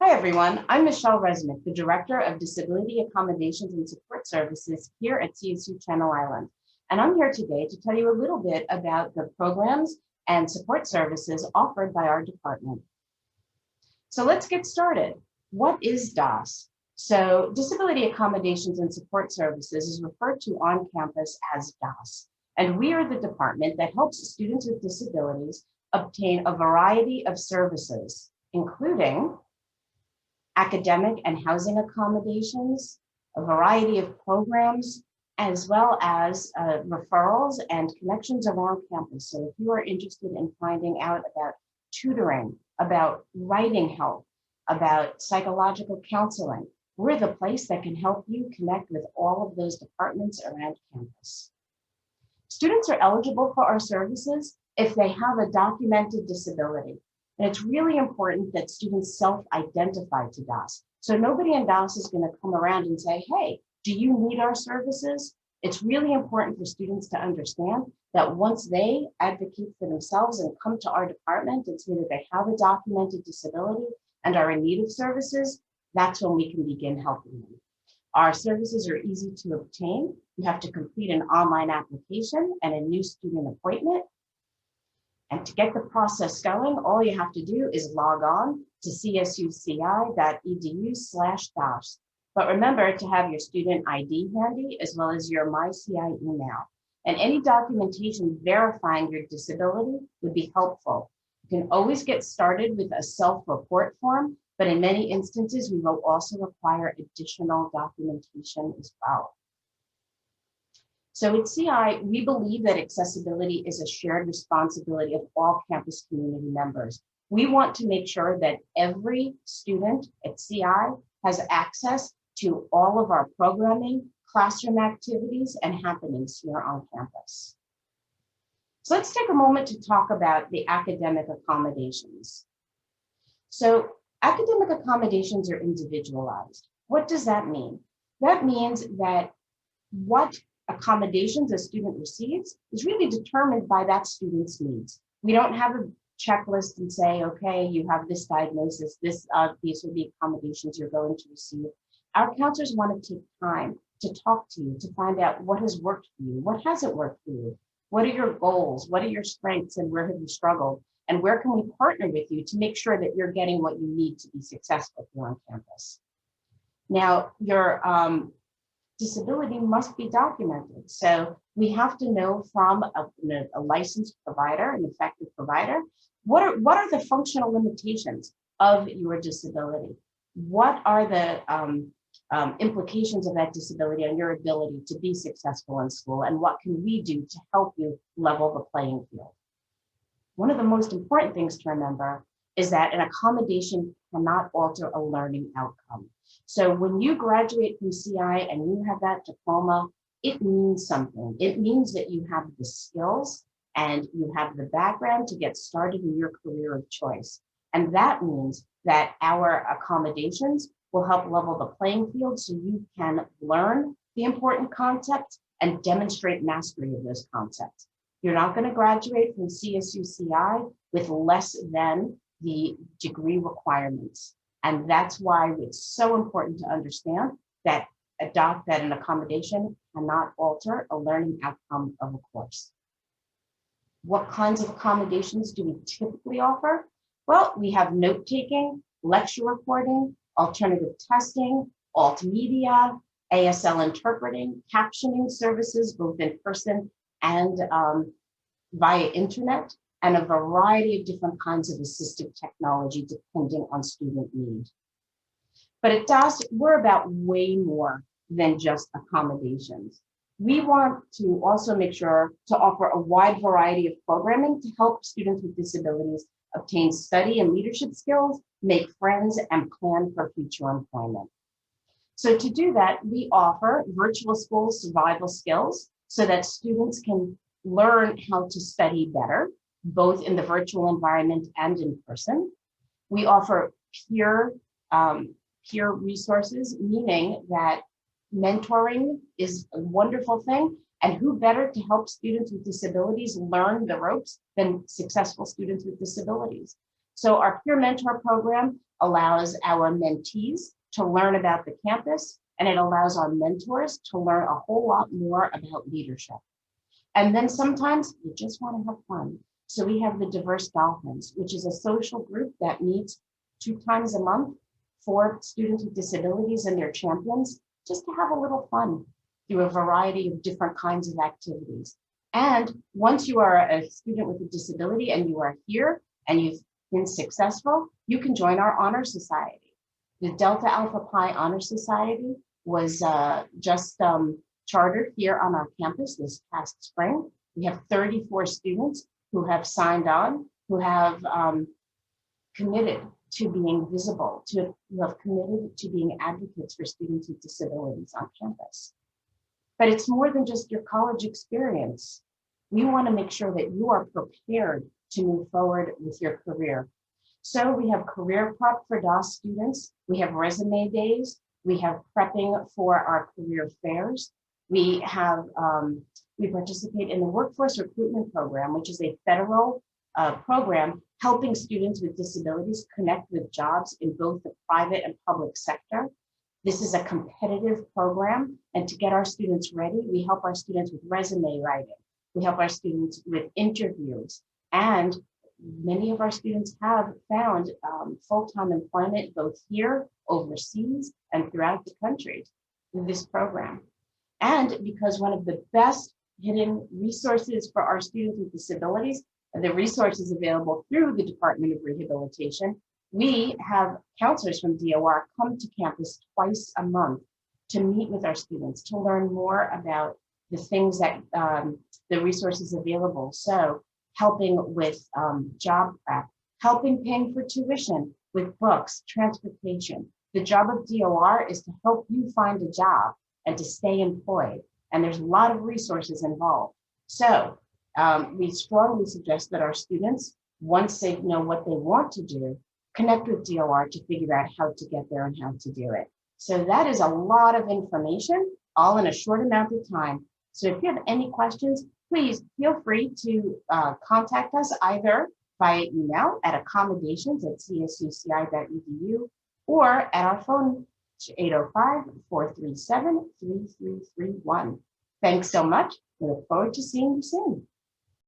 Hi, everyone. I'm Michelle Resnick, the Director of Disability Accommodations and Support Services here at CSU Channel Island. And I'm here today to tell you a little bit about the programs and support services offered by our department. So let's get started. What is DASS? So Disability Accommodations and Support Services is referred to on campus as DASS. And we are the department that helps students with disabilities obtain a variety of services, including academic and housing accommodations, a variety of programs, as well as referrals and connections around campus. So if you are interested in finding out about tutoring, about writing help, about psychological counseling, we're the place that can help you connect with all of those departments around campus. Students are eligible for our services if they have a documented disability. And it's really important that students self-identify to DASS. So nobody in DASS is going to come around and say, hey, do you need our services? It's really important for students to understand that once they advocate for themselves and come to our department and say that they have a documented disability and are in need of services, that's when we can begin helping them. Our services are easy to obtain. You have to complete an online application and a new student appointment. And to get the process going, all you have to do is log on to csuci.edu/DASS. But remember to have your student ID handy as well as your MyCI email. And any documentation verifying your disability would be helpful. You can always get started with a self-report form, but in many instances, we will also require additional documentation as well. So at CI, we believe that accessibility is a shared responsibility of all campus community members. We want to make sure that every student at CI has access to all of our programming, classroom activities, and happenings here on campus. So let's take a moment to talk about the academic accommodations. So academic accommodations are individualized. What does that mean? That means that what accommodations a student receives is really determined by that student's needs. We don't have a checklist and say, okay, you have this diagnosis, these are the accommodations you're going to receive. Our counselors want to take time to talk to you, to find out what has worked for you, what hasn't worked for you, what are your goals, what are your strengths, and where have you struggled, and where can we partner with you to make sure that you're getting what you need to be successful here on campus. Now, your disability must be documented. So we have to know from a licensed provider, an effective provider, what are the functional limitations of your disability? What are the implications of that disability on your ability to be successful in school? And what can we do to help you level the playing field? One of the most important things to remember is that an accommodation cannot alter a learning outcome. So when you graduate from CI and you have that diploma, it means something. It means that you have the skills and you have the background to get started in your career of choice. And that means that our accommodations will help level the playing field so you can learn the important concepts and demonstrate mastery of those concepts. You're not going to graduate from CSUCI with less than the degree requirements. And that's why it's so important to understand that an accommodation cannot alter a learning outcome of a course. What kinds of accommodations do we typically offer? Well, we have note-taking, lecture recording, alternative testing, alt media, ASL interpreting, captioning services, both in person and via internet, and a variety of different kinds of assistive technology depending on student need. But at DASS, we're about way more than just accommodations. We want to also make sure to offer a wide variety of programming to help students with disabilities obtain study and leadership skills, make friends, and plan for future employment. So to do that, we offer virtual school survival skills so that students can learn how to study better, both in the virtual environment and in person. We offer peer resources, meaning that mentoring is a wonderful thing, and who better to help students with disabilities learn the ropes than successful students with disabilities. So our peer mentor program allows our mentees to learn about the campus, and it allows our mentors to learn a whole lot more about leadership. And then sometimes you just want to have fun. So we have the Diverse Dolphins, which is a social group that meets 2 times a month for students with disabilities and their champions, just to have a little fun through a variety of different kinds of activities. And once you are a student with a disability and you are here and you've been successful, you can join our Honor Society. The Delta Alpha Pi Honor Society was just chartered here on our campus this past spring. We have 34 students who have signed on, who have committed to being visible, who have committed to being advocates for students with disabilities on campus. But it's more than just your college experience. We want to make sure that you are prepared to move forward with your career. So we have career prep for DASS students. We have resume days. We have prepping for our career fairs. We have, we participate in the Workforce Recruitment Program, which is a federal program helping students with disabilities connect with jobs in both the private and public sector. This is a competitive program, and to get our students ready, we help our students with resume writing. We help our students with interviews, and many of our students have found full-time employment both here, overseas, and throughout the country in this program. And because one of the best hidden resources for our students with disabilities are the resources available through the Department of Rehabilitation, we have counselors from DOR come to campus twice a month to meet with our students, to learn more about the things that, the resources available. So helping with job prep, helping paying for tuition with books, transportation. The job of DOR is to help you find a job and to stay employed. And there's a lot of resources involved. So we strongly suggest that our students, once they know what they want to do, connect with DOR to figure out how to get there and how to do it. So that is a lot of information, all in a short amount of time. So if you have any questions, please feel free to contact us either via email at accommodations@csuci.edu or at our phone 805-437-3331. Thanks so much. We look forward to seeing you soon.